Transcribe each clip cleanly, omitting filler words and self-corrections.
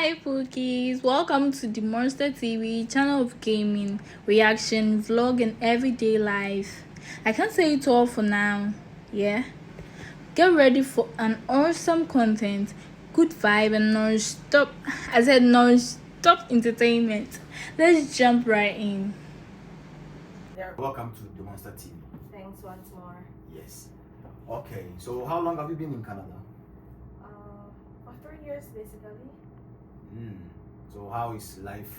Hi, Pookies! Welcome to the Monster TV channel of gaming, reaction, vlog, and everyday life. I can't say it all for now. Yeah, get ready for an awesome content, good vibe, and non-stop. I said non-stop entertainment. Let's jump right in. Welcome to the Monster TV. Thanks once more. Yes. Okay, so how long have you been in Canada? For 3 years basically. So how is life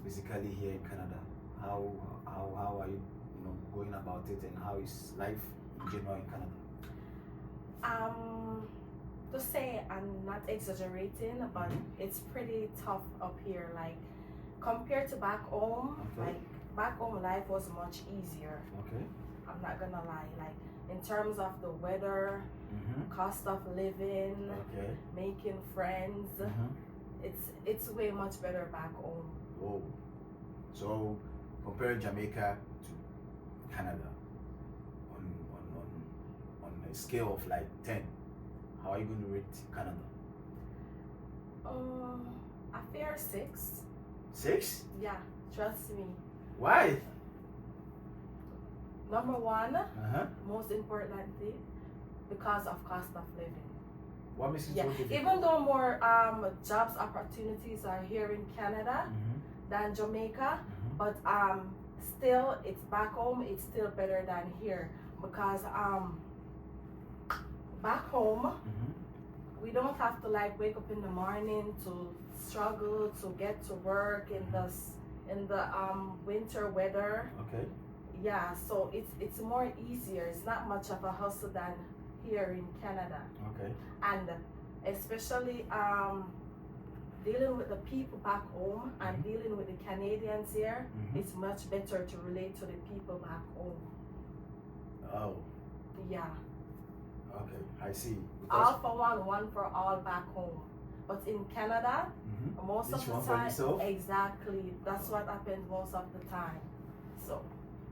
basically here in Canada? How are you, going about it, and how is life in general in Canada? To say I'm not exaggerating, but it's pretty tough up here. Like compared to back home, like back home life was much easier. Okay. I'm not gonna lie. Like in terms of the weather, cost of living, making friends, it's way much better back home. Oh, so compare Jamaica to Canada on a scale of like 10. How are you going to rate Canada? A fair 6. 6? Yeah, trust me. Why? Number one, most importantly, because of cost of living. What makes it so difficult? Even though more jobs opportunities are here in Canada than Jamaica, but still it's back home, it's still better than here because back home we don't have to like wake up in the morning to struggle to get to work in the winter weather. Okay. Yeah, so it's more easier. It's not much of a hustle than here in Canada. Okay. And especially dealing with the people back home and dealing with the Canadians here, it's much better to relate to the people back home. Oh. Yeah. Okay, I see. All for one for all back home. But in Canada, most of the time, exactly, that's what happens most of the time. So.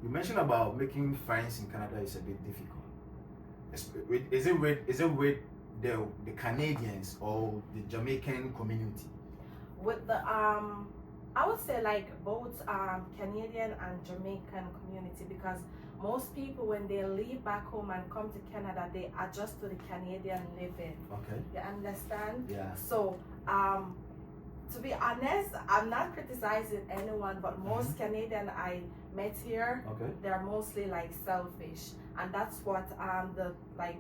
You mentioned about making friends in Canada is a bit difficult. Is it with the Canadians or the Jamaican community? With the I would say like both Canadian and Jamaican community, because most people when they leave back home and come to Canada, they adjust to the Canadian living. Okay. You understand? Yeah. So to be honest, I'm not criticizing anyone, but most Canadian I met here, they're mostly like selfish, and that's what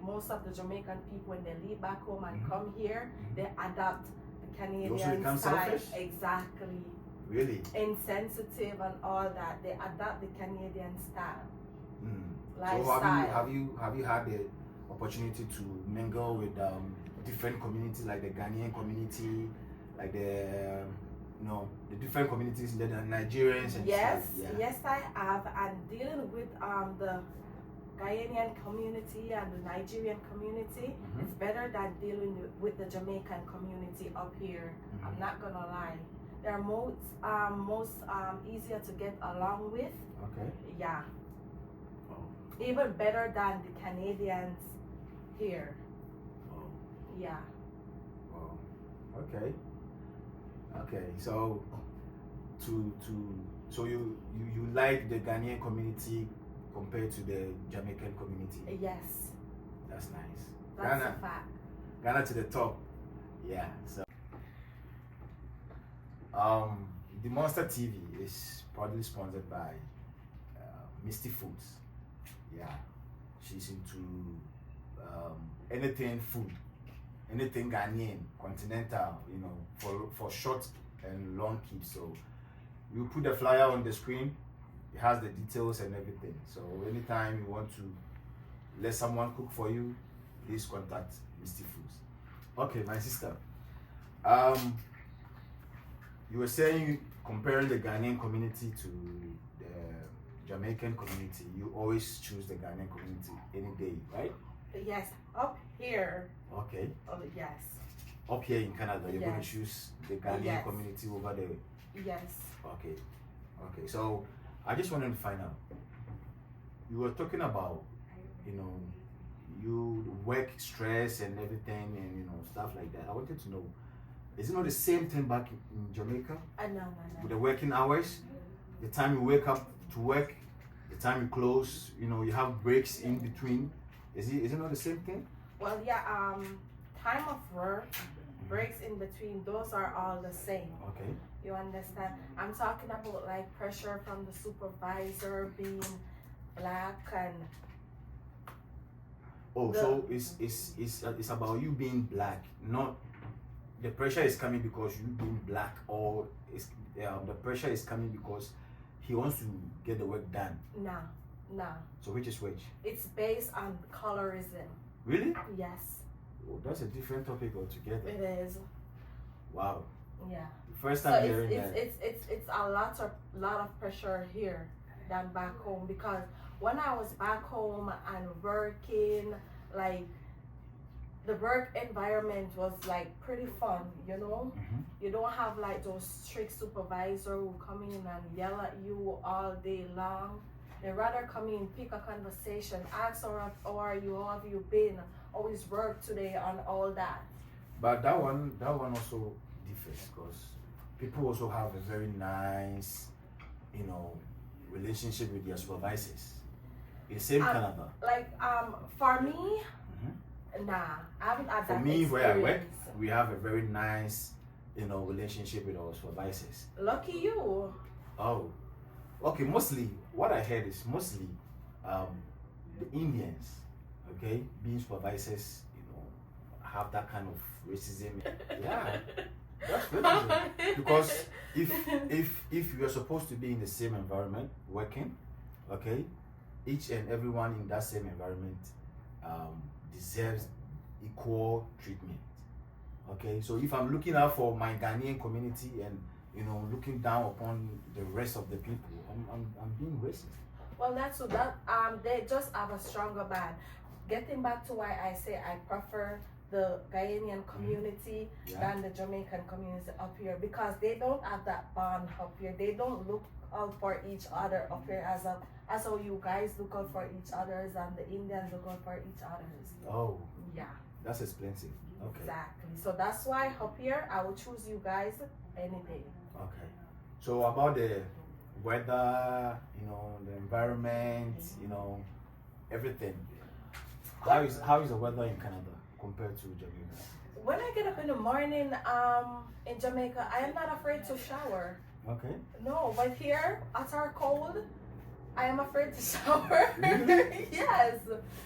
most of the Jamaican people when they leave back home and come here, they adopt the Canadian style. Selfish? Exactly. Really? Insensitive and all that. They adopt the Canadian style. So have you had the opportunity to mingle with different communities like the Ghanaian community, like the different communities, the Nigerians and yes, stuff? Yeah. Yes, I have. And dealing with the Ghanaian community and the Nigerian community, it's better than dealing with the Jamaican community up here. I'm not gonna lie. They're most easier to get along with. Okay. Yeah. Oh. Even better than the Canadians here. Oh. Yeah. Oh. Okay. Okay. So so you like the Ghanaian community compared to the Jamaican community? Yes. That's nice. That's a fact. Ghana to the top. Yeah. So the Monster TV is proudly sponsored by Misty Foods. Yeah, she's into anything food, anything Ghanaian, continental, for short and long keep. So you put the flyer on the screen. It has the details and everything. So anytime you want to let someone cook for you, please contact Misty Foods. Okay, my sister. You were saying comparing the Ghanaian community to the Jamaican community, you always choose the Ghanaian community any day, right? Yes, up here. Okay. Oh, yes. Up here in Canada, you're going to choose the Ghanaian community over the... Yes. Okay. Okay, so I just wanted to find out. You were talking about, you work stress and everything and, stuff like that. I wanted to know, Is it not the same thing back in Jamaica? No. With the working hours, the time you wake up to work, the time you close, you know, you have breaks in between. Is it not the same thing? Well, yeah. Time of work, breaks in between, those are all the same. Okay. You understand? I'm talking about like pressure from the supervisor, being black and. Oh, so it's about you being black, not the pressure is coming because you being black, or the pressure is coming because he wants to get the work done. No. So which is which? It's based on colorism. Really? Yes. Oh, that's a different topic altogether. It is. Wow. Yeah. First time so hearing that. It's a lot of pressure here than back home, because when I was back home and working, like the work environment was like pretty fun, you know. You don't have like those strict supervisor who come in and yell at you all day long. They rather come in, pick a conversation, ask how are you, how have you been, how is work today, and all that. But that one also differs, because people also have a very nice, you know, relationship with their supervisors. In same Canada. Like for me, nah, I haven't had that. For me, experience. where I work, we have a very nice, you know, relationship with our supervisors. Lucky you. Oh, okay. Mostly, what I heard is mostly the Indians, okay, being supervisors, you know, have that kind of racism. Yeah, that's racism. Because if you are supposed to be in the same environment working, okay, each and everyone in that same environment deserves equal treatment. Okay, so if I'm looking out for my Ghanaian community and, you know, looking down upon the rest of the people, I'm being racist. Well, that's so that they just have a stronger band. Getting back to why I say I prefer the Ghanaian community than the Jamaican community up here, because they don't have that bond up here. They don't look out for each other up here as how you guys look out for each others and the Indians look out for each others. Oh, yeah, that's expensive. Okay, exactly. So that's why up here I would choose you guys any day. Okay, so about the weather, you know, the environment, you know, everything. How is the weather in Canada compared to Jamaica? When I get up in the morning in Jamaica, I am not afraid to shower. Okay. No, but here at our cold, I am afraid to shower. Really? Yes,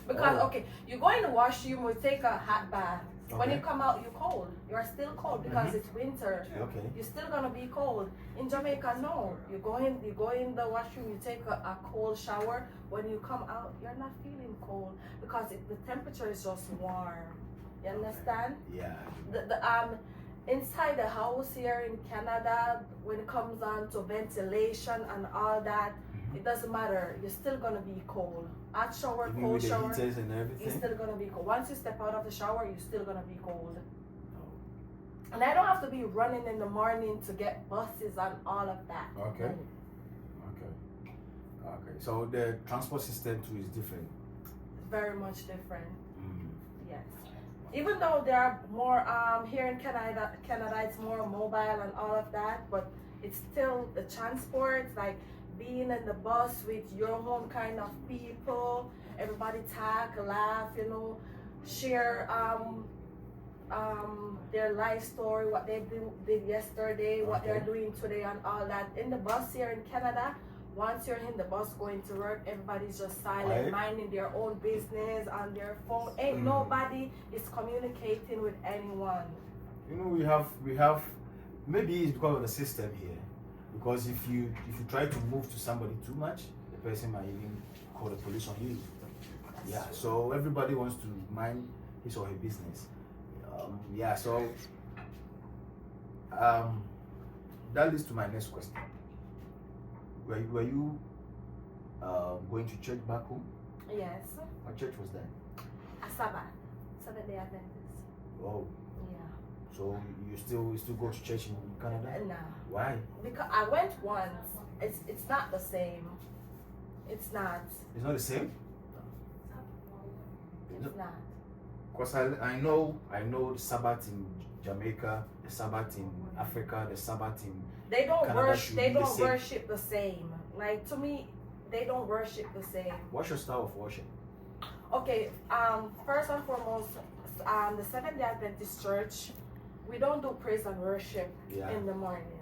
because okay, you go in the washroom, you take a hot bath. Okay. When you come out, you're cold. You're still cold because it's winter. Okay. You're still gonna be cold. In Jamaica, no. You go in the washroom, you take a cold shower. When you come out, you're not feeling cold because the temperature is just warm. You understand? Yeah. The inside the house here in Canada, when it comes on to ventilation and all that, it doesn't matter. You're still gonna be cold. Hot shower, Even cold with the shower, heaters and everything? you're still gonna be cold. Once you step out of the shower, you're still gonna be cold. And I don't have to be running in the morning to get buses and all of that. Okay. Okay. So the transport system too is different. Very much different. Yes. Even though there are more here in Canada it's more mobile and all of that, but it's still the transport, like being in the bus with your own kind of people, everybody talk, laugh, you know, share their life story, what they did yesterday, what they're doing today and all that. In the bus here in Canada, once you're in the bus going to work, everybody's just silent, minding their own business on their phone. Ain't nobody is communicating with anyone. You know, we have maybe it's because of the system here. Because if you try to move to somebody too much, the person might even call the police on you. Yeah, so everybody wants to mind his or her business. Yeah, so that leads to my next question. Were you going to church back home? Yes. What church was that? Saba, Seventh-day Adventist. Oh. Yeah. So you still go to church in Canada? No. Why? Because I went once. It's not the same. It's not. It's not the same? It's not. Because I know the Sabbath in Jamaica, the the Sabbath in Africa, the Sabbath in they don't Canada worship. They don't same? worship the same. Like to me, they don't worship the same. What's your style of worship? Okay. First and foremost, the Seventh-day Adventist Church, we don't do praise and worship in the morning,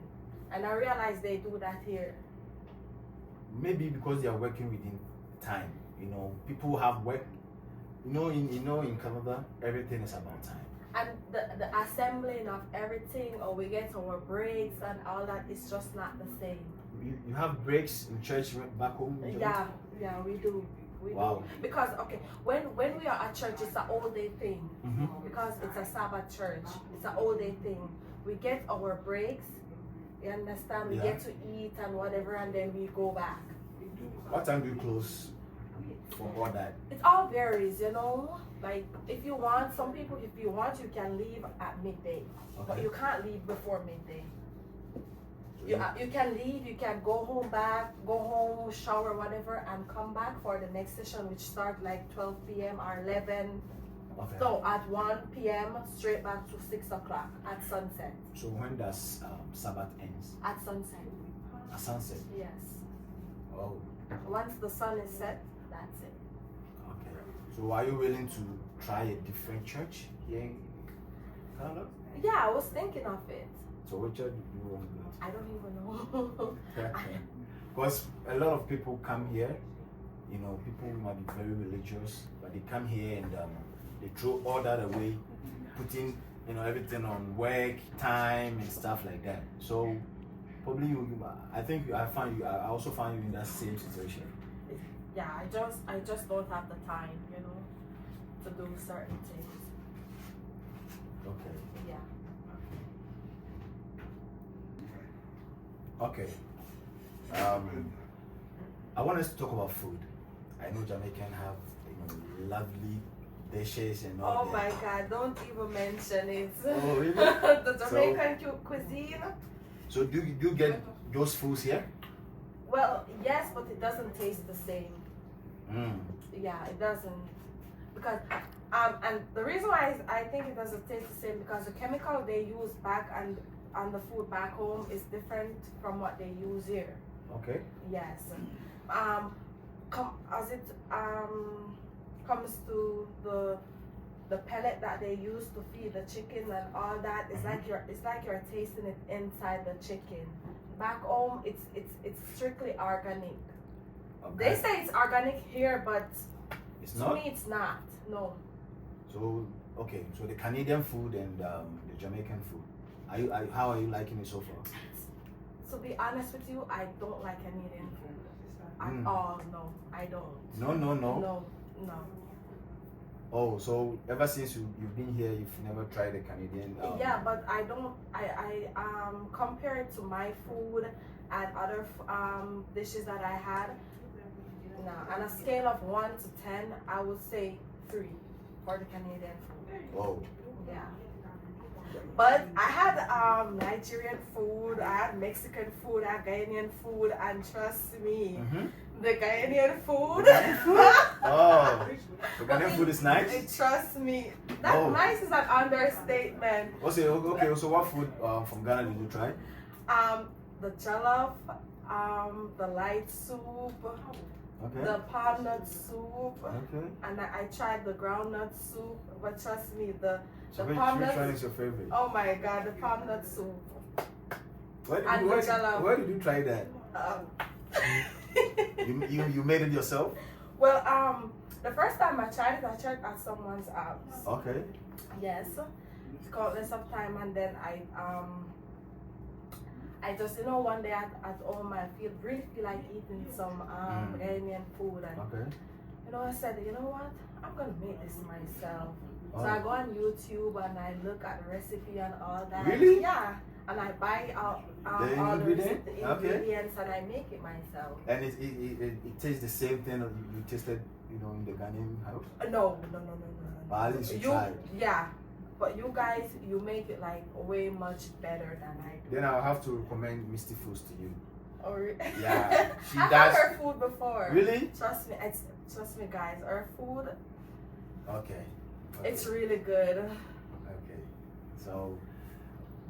and I realize they do that here. Maybe because they are working within time. You know, people have work. In Canada, everything is about time. And the assembling of everything, or we get our breaks and all that, is just not the same. You have breaks in church back home? Yeah, we do. We do. Because when we are at church, it's an all day thing. Because it's a Sabbath church, it's an all day thing. We get our breaks. You understand? We get to eat and whatever, and then we go back. What time do you close for all that? It all varies, you know. Like if you want, some people, if you want, you can leave at midday, but you can't leave before midday. You can leave, you can go home, shower, whatever, and come back for the next session, which starts like 12 p.m. or 11. So at 1 p.m. straight back to 6 o'clock at sunset. So when does Sabbath ends? At sunset. At sunset? Yes. Oh. Once the sun is set, that's it. Okay. So are you willing to try a different church here in Canada? Yeah, I was thinking of it. So which church do you want to go to? I don't even know. Because a lot of people come here, you know, people might be very religious, but they come here and they throw all that away, putting, you know, everything on work, time and stuff like that. So probably I also find you in that same situation. Yeah, I just don't have the time, you know, to do certain things. Okay. Yeah. Okay. I want us to talk about food. I know Jamaican have, you know, lovely dishes and all Oh that. my God! Don't even mention it. Oh really? The Jamaican cuisine. So do you get those foods here? Well, yes, but it doesn't taste the same. Yeah, it doesn't. Because and the reason why I think it doesn't taste the same, because the chemical they use back and on the food back home is different from what they use here. Okay. Yes. As it comes to the pellet that they use to feed the chicken and all that, it's like you're tasting it inside the chicken. Back home, it's strictly organic. Okay. They say it's organic here, but to me it's not. No. So okay, so the Canadian food and the Jamaican food, how are you liking it so far? To be honest with you, I don't like Canadian food at all. No, I don't. No. No. Oh, so ever since you've been here, you've never tried the Canadian? Yeah, but I don't. I compared to my food and other dishes that I had. No, on a scale of 1 to 10, I would say 3 for the Canadian food. Whoa. Yeah. But I had Nigerian food, I had Mexican food, I had Ghanaian food, and trust me, the Ghanaian food. Oh, the Ghanaian food is nice? Trust me, that nice is an understatement. Okay, so what food from Ghana did you try? The jollof, the light soup, the palm nut soup, and I tried the groundnut soup, but trust me, the palm nut soup is your favorite. Oh my God, the palm nut soup. Where did you try that? You made it yourself? Well, the first time I tried it at someone's house. Okay. Yes, countless of time, and then I just, one day at home, I really feel like eating some Ghanaian food, and I said, you know what, I'm gonna make this myself. So I go on YouTube and I look at the recipe and all that. Really? Yeah. And I buy all the ingredients and I make it myself. And it tastes the same thing you tasted, in the Ghanaian house? No. But at least you tried. Yeah. But you guys, you make it like way much better than I do. Then I'll have to recommend Misty Foods to you. Yeah. I've had her food before. Really? Trust me guys, her food. Okay. It's really good. Okay. So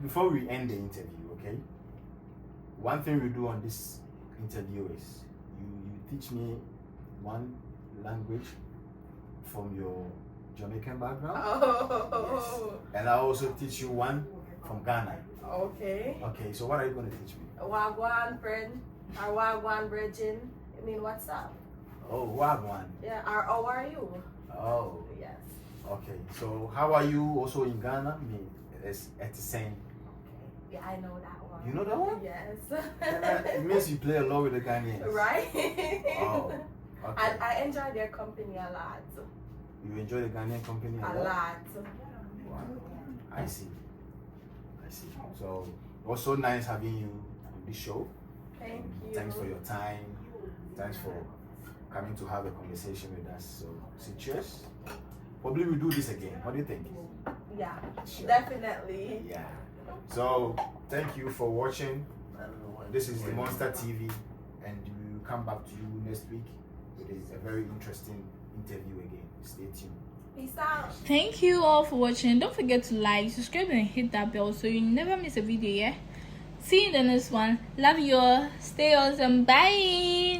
before we end the interview, okay? One thing we do on this interview is you teach me one language from your Jamaican background. Oh. Yes. And I also teach you one from Ghana. Okay. Okay, so what are you going to teach me? Wagwan friend, or Wagwan virgin. I mean, what's up? Oh, Wagwan. Yeah, or how are you? Oh. Yes. Okay, so how are you also in Ghana? I mean, it's the same. Okay. Yeah, I know that one. You know that one? Yes. It means you play a lot with the Ghanaians. Right? Oh. Okay. And I enjoy their company a lot. You enjoy the Ghanaian company A lot. Wow. I see. So it was so nice having you on this show. Thank you. Thanks for your time. Thanks for coming to have a conversation with us. So cheers. Probably we'll do this again. What do you think? Yeah, Sure. definitely. Yeah. So thank you for watching. This is the Monster TV, and we will come back to you next week with a very interesting interview again. Stay tuned. Peace out. Thank you all for watching. Don't forget to like, subscribe, and hit that bell so you never miss a video. Yeah. See you in the next one. Love you all. Stay awesome. Bye.